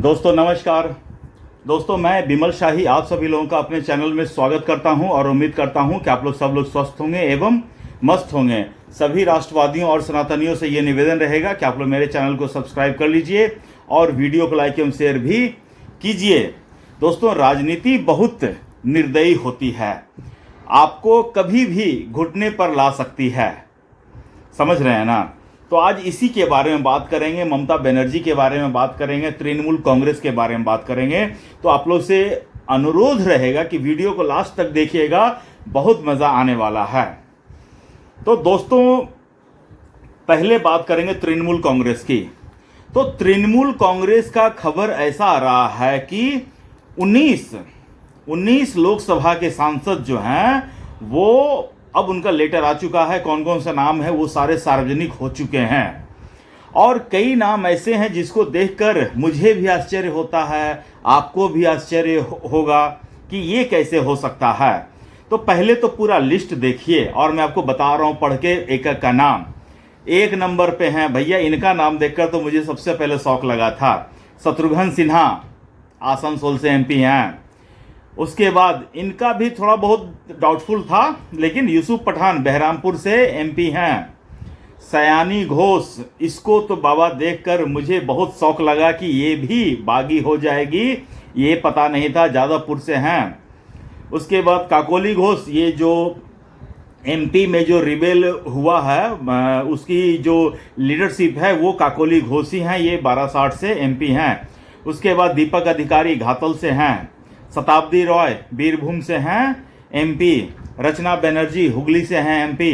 दोस्तों नमस्कार। दोस्तों मैं बिमल शाही आप सभी लोगों का अपने चैनल में स्वागत करता हूं और उम्मीद करता हूं कि आप लोग सब लोग स्वस्थ होंगे एवं मस्त होंगे। सभी राष्ट्रवादियों और सनातनियों से ये निवेदन रहेगा कि आप लोग मेरे चैनल को सब्सक्राइब कर लीजिए और वीडियो को लाइक एवं शेयर भी कीजिए। दोस्तों राजनीति बहुत निर्दयी होती है, आपको कभी भी घुटने पर ला सकती है, समझ रहे हैं ना। तो आज इसी के बारे में बात करेंगे, ममता बनर्जी के बारे में बात करेंगे, तृणमूल कांग्रेस के बारे में बात करेंगे। तो आप लोग से अनुरोध रहेगा कि वीडियो को लास्ट तक देखिएगा, बहुत मजा आने वाला है। तो दोस्तों पहले बात करेंगे तृणमूल कांग्रेस की। तो तृणमूल कांग्रेस का खबर ऐसा आ रहा है कि 19 लोकसभा के सांसद जो हैं वो अब उनका लेटर आ चुका है। कौन कौन सा नाम है वो सारे सार्वजनिक हो चुके हैं और कई नाम ऐसे हैं जिसको देखकर मुझे भी आश्चर्य होता है, आपको भी आश्चर्य होगा कि ये कैसे हो सकता है। तो पहले तो पूरा लिस्ट देखिए और मैं आपको बता रहा हूं पढ़ के एक एक का नाम। एक नंबर पे हैं भैया, इनका नाम देखकर तो मुझे सबसे पहले शौक लगा था, शत्रुघ्न सिन्हा आसनसोल से एमपी हैं। उसके बाद इनका भी थोड़ा बहुत डाउटफुल था, लेकिन यूसुफ पठान बहरामपुर से एमपी हैं। सयानी घोष, इसको तो बाबा देखकर मुझे बहुत शौक लगा कि ये भी बागी हो जाएगी, ये पता नहीं था, जादवपुर से हैं। उसके बाद काकोली घोष, ये जो एमपी में जो रिबेल हुआ है उसकी जो लीडरशिप है वो काकोली घोष ही हैं, ये 1260 से एमपी हैं। उसके बाद दीपक अधिकारी घातल से हैं। शताब्दी रॉय बीरभूम से हैं एमपी। रचना बनर्जी हुगली से हैं एमपी।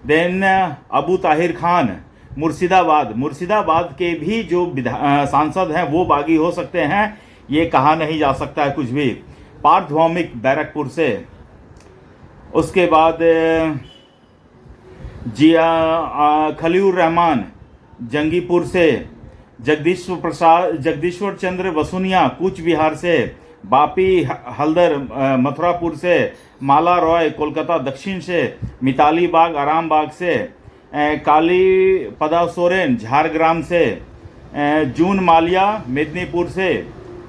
देन अबू ताहिर खान मुर्शिदाबाद के भी जो सांसद हैं वो बागी हो सकते हैं, ये कहा नहीं जा सकता है कुछ भी। पार्थ भौमिक बैरकपुर से। उसके बाद खलील रहमान जंगीपुर से। जगदीश्वर चंद्र वसुनिया कूच बिहार से। बापी हल्दर मथुरापुर से। माला रॉय कोलकाता दक्षिण से। मिताली बाग आरामबाग से। काली पदा सोरेन झारग्राम से। जून मालिया मेदिनीपुर से।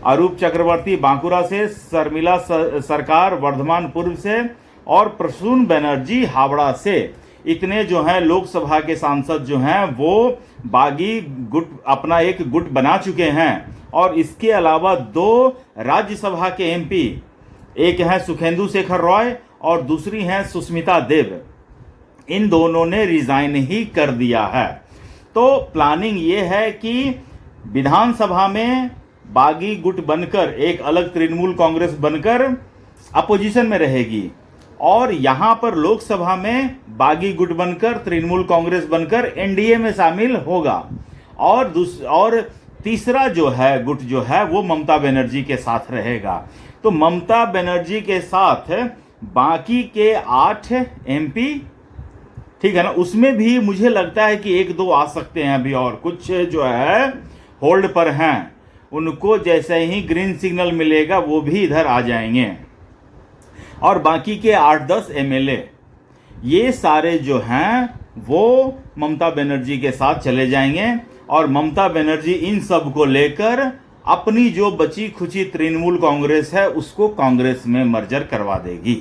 अरूप चक्रवर्ती बांकुरा से। शर्मिला सरकार वर्धमान पूर्व से और प्रसून बनर्जी हावड़ा से। इतने जो हैं लोकसभा के सांसद जो हैं वो बागी गुट अपना एक गुट बना चुके हैं। और इसके अलावा 2 राज्यसभा के एमपी, एक हैं सुखेंदु शेखर रॉय और दूसरी हैं सुष्मिता देव, इन दोनों ने रिजाइन ही कर दिया है। तो प्लानिंग ये है कि विधानसभा में बागी गुट बनकर एक अलग तृणमूल कांग्रेस बनकर अपोजिशन में रहेगी और यहां पर लोकसभा में बागी गुट बनकर तृणमूल कांग्रेस बनकर एनडीए में शामिल होगा। और तीसरा जो है गुट जो है वो ममता बनर्जी के साथ रहेगा। तो ममता बनर्जी के साथ बाकी के 8 एमपी, ठीक है ना, उसमें भी मुझे लगता है कि 1-2 आ सकते हैं अभी, और कुछ जो है होल्ड पर हैं, उनको जैसे ही ग्रीन सिग्नल मिलेगा वो भी इधर आ जाएंगे। और बाकी के 8-10 एमएलए ये सारे जो हैं वो ममता बनर्जी के साथ चले जाएंगे और ममता बनर्जी इन सब को लेकर अपनी जो बची खुची तृणमूल कांग्रेस है उसको कांग्रेस में मर्जर करवा देगी।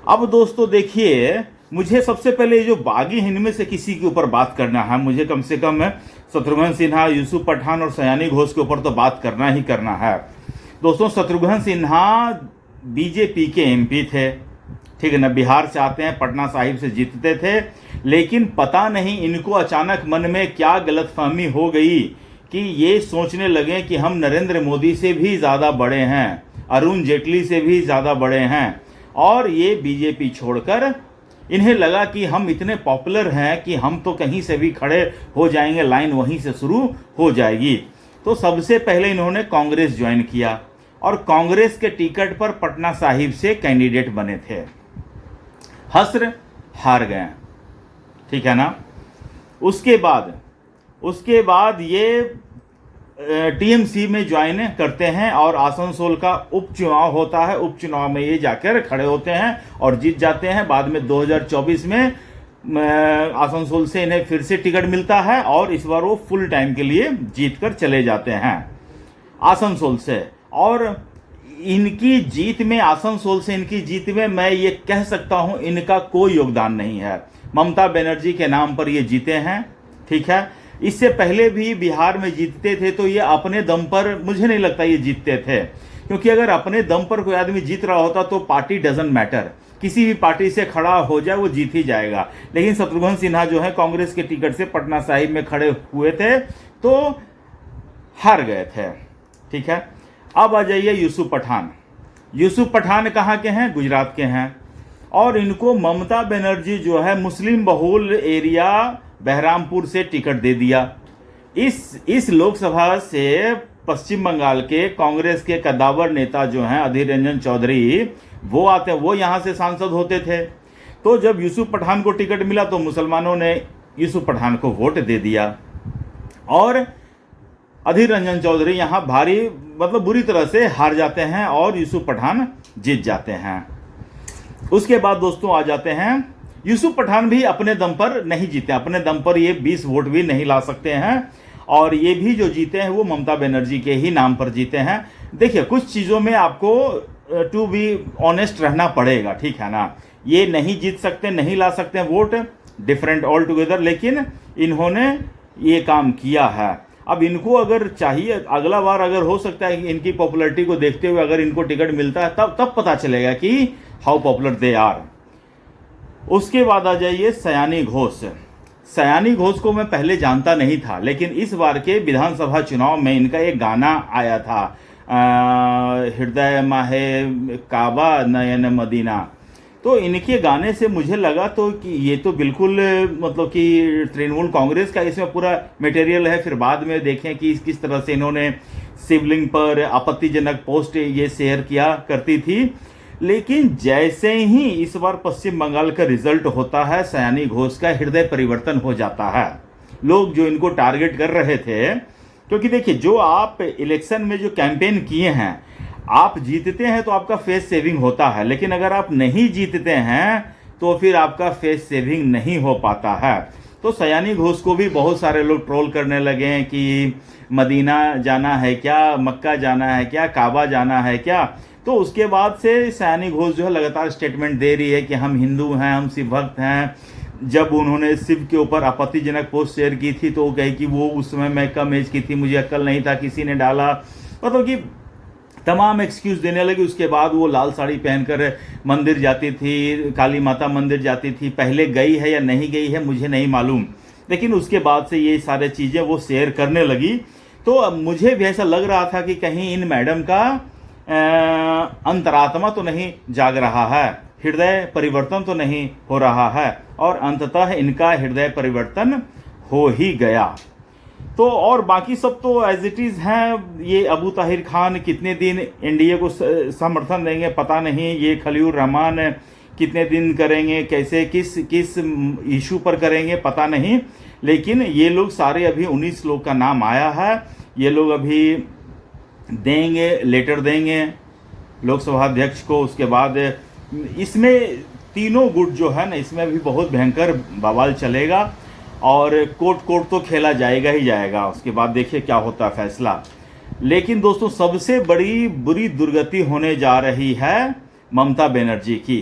अब दोस्तों देखिए, मुझे सबसे पहले जो बागी इनमें से किसी के ऊपर बात करना है, मुझे कम से कम शत्रुघ्न सिन्हा, यूसुफ पठान और सयानी घोष के ऊपर तो बात करना ही करना है। दोस्तों शत्रुघ्न सिन्हा बीजेपी के एमपी थे, ठीक है ना, बिहार से आते हैं, पटना साहिब से जीतते थे, लेकिन पता नहीं इनको अचानक मन में क्या गलतफहमी हो गई कि ये सोचने लगे कि हम नरेंद्र मोदी से भी ज़्यादा बड़े हैं, अरुण जेटली से भी ज़्यादा बड़े हैं, और ये बीजेपी छोड़कर इन्हें लगा कि हम इतने पॉपुलर हैं कि हम तो कहीं से भी खड़े हो जाएंगे, लाइन वहीं से शुरू हो जाएगी। तो सबसे पहले इन्होंने कांग्रेस ज्वाइन किया और कांग्रेस के टिकट पर पटना साहिब से कैंडिडेट बने थे। हस्र हार गए, ठीक है ना। उसके बाद ये टीएमसी में ज्वाइन करते हैं और आसनसोल का उपचुनाव होता है। उपचुनाव में ये जाकर खड़े होते हैं और जीत जाते हैं। बाद में 2024 में आसनसोल से इन्हें फिर से टिकट मिलता है और इस बार वो फुल टाइम के लिए जीत कर चले जाते हैं। आसनसोल से। और इनकी जीत में, आसनसोल से इनकी जीत में मैं ये कह सकता हूं इनका कोई योगदान नहीं है। ममता बनर्जी के नाम पर ये जीते हैं, ठीक है। इससे पहले भी बिहार में जीतते थे तो ये अपने दम पर, मुझे नहीं लगता ये जीतते थे, क्योंकि अगर अपने दम पर कोई आदमी जीत रहा होता तो पार्टी डजंट मैटर, किसी भी पार्टी से खड़ा हो जाए वो जीत ही जाएगा। लेकिन शत्रुघ्न सिन्हा जो है कांग्रेस के टिकट से पटना साहिब में खड़े हुए थे तो हार गए थे, ठीक है। अब आ जाइए यूसुफ पठान। यूसुफ पठान कहाँ के हैं? गुजरात के हैं। और इनको ममता बनर्जी जो है मुस्लिम बहुल एरिया बहरामपुर से टिकट दे दिया। इस लोकसभा से पश्चिम बंगाल के कांग्रेस के कद्दावर नेता जो हैं अधीर रंजन चौधरी, वो आते, वो यहाँ से सांसद होते थे। तो जब यूसुफ पठान को टिकट मिला तो मुसलमानों ने यूसुफ पठान को वोट दे दिया और अधीर रंजन चौधरी यहाँ भारी, मतलब बुरी तरह से हार जाते हैं और यूसुफ पठान जीत जाते हैं। उसके बाद दोस्तों आ जाते हैं, यूसुफ पठान भी अपने दम पर नहीं जीते, अपने दम पर ये 20 वोट भी नहीं ला सकते हैं और ये भी जो जीते हैं वो ममता बनर्जी के ही नाम पर जीते हैं। देखिए, कुछ चीज़ों में आपको टू बी ऑनेस्ट रहना पड़ेगा, ठीक है ना। ये नहीं जीत सकते, नहीं ला सकते वोट, डिफरेंट ऑल टुगेदर, लेकिन इन्होंने ये काम किया है। अब इनको अगर चाहिए, अगला बार अगर हो सकता है कि इनकी पॉपुलैरिटी को देखते हुए अगर इनको टिकट मिलता है तब पता चलेगा कि हाउ पॉपुलर दे आर। उसके बाद आ जाइए सयानी घोष। सयानी घोष को मैं पहले जानता नहीं था, लेकिन इस बार के विधानसभा चुनाव में इनका एक गाना आया था, हृदय माहे काबा नयन मदीना। तो इनके गाने से मुझे लगा तो कि ये तो बिल्कुल मतलब कि तृणमूल कांग्रेस का इसमें पूरा मटेरियल है। फिर बाद में देखें कि किस तरह से इन्होंने शिवलिंग पर आपत्तिजनक पोस्ट ये शेयर किया करती थी। लेकिन जैसे ही इस बार पश्चिम बंगाल का रिजल्ट होता है, सयानी घोष का हृदय परिवर्तन हो जाता है। लोग जो इनको टारगेट कर रहे थे, क्योंकि देखिए जो आप इलेक्शन में जो कैंपेन किए हैं, आप जीतते हैं तो आपका फेस सेविंग होता है, लेकिन अगर आप नहीं जीतते हैं तो फिर आपका फेस सेविंग नहीं हो पाता है। तो सयानी घोष को भी बहुत सारे लोग ट्रोल करने लगे हैं कि मदीना जाना है क्या, मक्का जाना है क्या, काबा जाना है क्या। तो उसके बाद से सयानी घोष जो है लगातार स्टेटमेंट दे रही है कि हम हिंदू हैं, हम शिव भक्त हैं। जब उन्होंने शिव के ऊपर आपत्तिजनक पोस्ट शेयर की थी तो वो कही कि वो उस समय मैं कम एज की थी, मुझे अक्ल नहीं था, किसी ने डाला, मतलब कि तमाम एक्सक्यूज देने लगी। उसके बाद वो लाल साड़ी पहनकर मंदिर जाती थी, काली माता मंदिर जाती थी। पहले गई है या नहीं गई है मुझे नहीं मालूम, लेकिन उसके बाद से ये सारे चीज़ें वो शेयर करने लगी। तो मुझे भी ऐसा लग रहा था कि कहीं इन मैडम का अंतरात्मा तो नहीं जाग रहा है, हृदय परिवर्तन तो नहीं हो रहा है, और अंततः इनका हृदय परिवर्तन हो ही गया। तो और बाकी सब तो एज इट इज़ हैं। ये अबू ताहिर खान कितने दिन एनडीए को समर्थन देंगे पता नहीं, ये खलीलुर रहमान कितने दिन करेंगे, कैसे किस इशू पर करेंगे पता नहीं, लेकिन ये लोग सारे अभी 19 लोग का नाम आया है। ये लोग अभी देंगे, लेटर देंगे लोकसभा अध्यक्ष को। उसके बाद इसमें तीनों गुट जो है ना, इसमें भी बहुत भयंकर बवाल चलेगा और कोर्ट तो खेला जाएगा ही जाएगा। उसके बाद देखिए क्या होता है फैसला। लेकिन दोस्तों सबसे बड़ी बुरी दुर्गति होने जा रही है ममता बनर्जी की।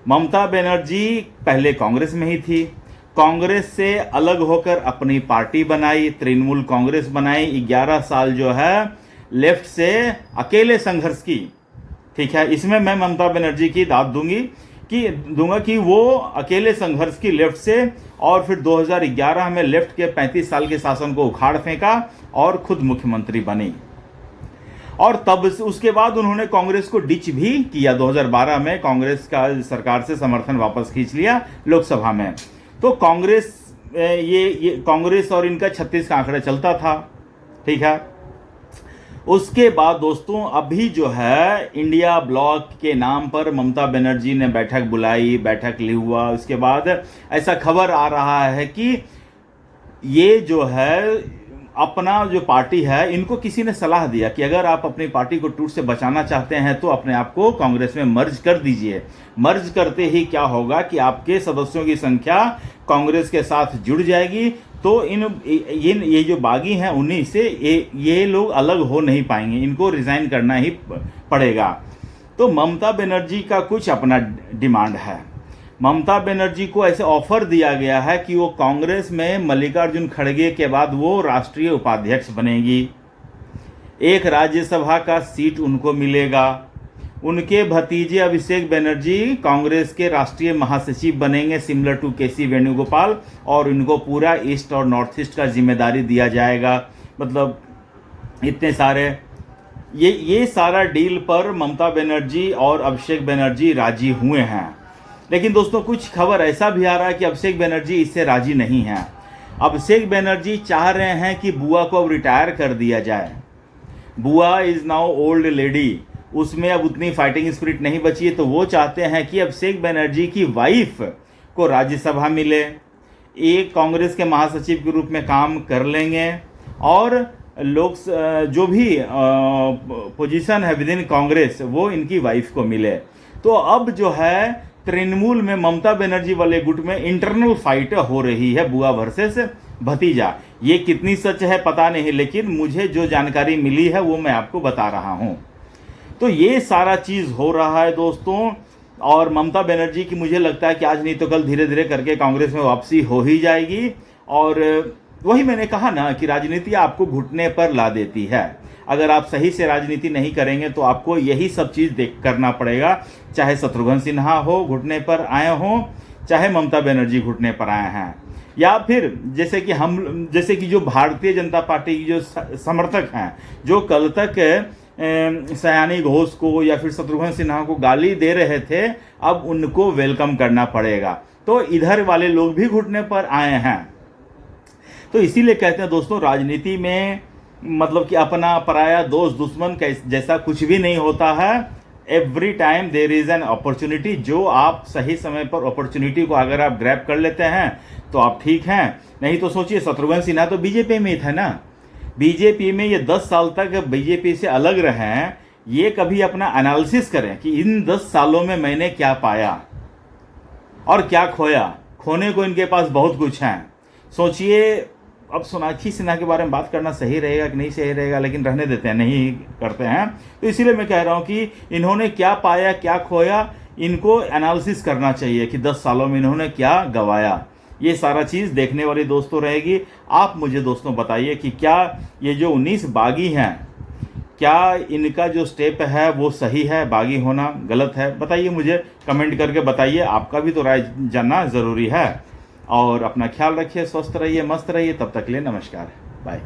ममता बनर्जी पहले कांग्रेस में ही थी, कांग्रेस से अलग होकर अपनी पार्टी बनाई, तृणमूल कांग्रेस बनाई। 11 साल जो है लेफ्ट से अकेले संघर्ष की, ठीक है। इसमें मैं ममता बनर्जी की दाद दूंगा कि वो अकेले संघर्ष की लेफ्ट से, और फिर 2011 में लेफ्ट के 35 साल के शासन को उखाड़ फेंका और खुद मुख्यमंत्री बनी। और तब उसके बाद उन्होंने कांग्रेस को डिच भी किया। 2012 में कांग्रेस का सरकार से समर्थन वापस खींच लिया लोकसभा में। तो कांग्रेस ये कांग्रेस और इनका 36 का आंकड़ा चलता था, ठीक है। उसके बाद दोस्तों अभी जो है इंडिया ब्लॉक के नाम पर ममता बनर्जी ने बैठक बुलाई, बैठक ली हुआ। उसके बाद ऐसा खबर आ रहा है कि ये जो है अपना जो पार्टी है, इनको किसी ने सलाह दिया कि अगर आप अपनी पार्टी को टूट से बचाना चाहते हैं तो अपने आप को कांग्रेस में मर्ज कर दीजिए। मर्ज करते ही क्या होगा कि आपके सदस्यों की संख्या कांग्रेस के साथ जुड़ जाएगी, तो ये जो बागी हैं 19 से ये लोग अलग हो नहीं पाएंगे, इनको रिज़ाइन करना ही पड़ेगा। तो ममता बनर्जी का कुछ अपना डिमांड है। ममता बनर्जी को ऐसे ऑफर दिया गया है कि वो कांग्रेस में मल्लिकार्जुन खड़गे के बाद वो राष्ट्रीय उपाध्यक्ष बनेगी, एक राज्यसभा का सीट उनको मिलेगा, उनके भतीजे अभिषेक बनर्जी कांग्रेस के राष्ट्रीय महासचिव बनेंगे सिमिलर टू केसी वेणुगोपाल, और उनको पूरा ईस्ट और नॉर्थ ईस्ट का जिम्मेदारी दिया जाएगा। मतलब इतने सारे ये सारा डील पर ममता बनर्जी और अभिषेक बनर्जी राजी हुए हैं। लेकिन दोस्तों कुछ खबर ऐसा भी आ रहा है कि अभिषेक बनर्जी इससे राजी नहीं है। अभिषेक बनर्जी चाह रहे हैं कि बुआ को अब रिटायर कर दिया जाए। बुआ इज नाउ ओल्ड लेडी, उसमें अब उतनी फाइटिंग स्पिरिट नहीं बची है, तो वो चाहते हैं कि अभिषेक बनर्जी की वाइफ को राज्यसभा मिले, एक कांग्रेस के महासचिव के रूप में काम कर लेंगे, और लोग जो भी पोजीशन है विद इन कांग्रेस वो इनकी वाइफ को मिले। तो अब जो है तृणमूल में ममता बनर्जी वाले गुट में इंटरनल फाइट हो रही है, बुआ वर्सेस भतीजा। ये कितनी सच है पता नहीं, लेकिन मुझे जो जानकारी मिली है वो मैं आपको बता रहा हूँ। तो ये सारा चीज़ हो रहा है दोस्तों, और ममता बनर्जी की मुझे लगता है कि आज नहीं तो कल धीरे धीरे करके कांग्रेस में वापसी हो ही जाएगी। और वही मैंने कहा ना कि राजनीति आपको घुटने पर ला देती है। अगर आप सही से राजनीति नहीं करेंगे तो आपको यही सब चीज़ करना पड़ेगा, चाहे शत्रुघ्न सिन्हा हो घुटने पर आए हों, चाहे ममता बनर्जी घुटने पर आए हैं, या फिर जैसे कि जो भारतीय जनता पार्टी की जो समर्थक हैं, जो कल तक सयानी घोष को या फिर शत्रुघ्न सिन्हा को गाली दे रहे थे, अब उनको वेलकम करना पड़ेगा। तो इधर वाले लोग भी घुटने पर आए हैं। तो इसीलिए कहते हैं दोस्तों, राजनीति में मतलब कि अपना पराया दोस्त दुश्मन जैसा कुछ भी नहीं होता है। Every time there is an opportunity. जो आप सही समय पर अपॉर्चुनिटी को अगर आप ग्रैब कर लेते हैं तो आप ठीक हैं, नहीं तो सोचिए शत्रुघ्न सिन्हा तो बीजेपी में ही था ना। बीजेपी में ये 10 साल तक बीजेपी से अलग रहे हैं। ये कभी अपना एनालिसिस करें कि इन 10 सालों में मैंने क्या पाया और क्या खोया। खोने को इनके पास बहुत कुछ है। सोचिए, अब सोनाक्षी सिन्हा के बारे में बात करना सही रहेगा कि नहीं सही रहेगा, लेकिन रहने देते हैं, नहीं करते हैं। तो इसीलिए मैं कह रहा हूं कि इन्होंने क्या पाया क्या खोया, इनको एनालिसिस करना चाहिए कि 10 सालों में इन्होंने क्या गंवाया। ये सारा चीज़ देखने वाली दोस्तों रहेगी। आप मुझे दोस्तों बताइए कि क्या ये जो 19 बागी हैं, क्या इनका जो स्टेप है वो सही है, बागी होना गलत है? बताइए, मुझे कमेंट करके बताइए। आपका भी तो राय जानना ज़रूरी है। और अपना ख्याल रखिए, स्वस्थ रहिए, मस्त रहिए। तब तक के लिए नमस्कार, बाय।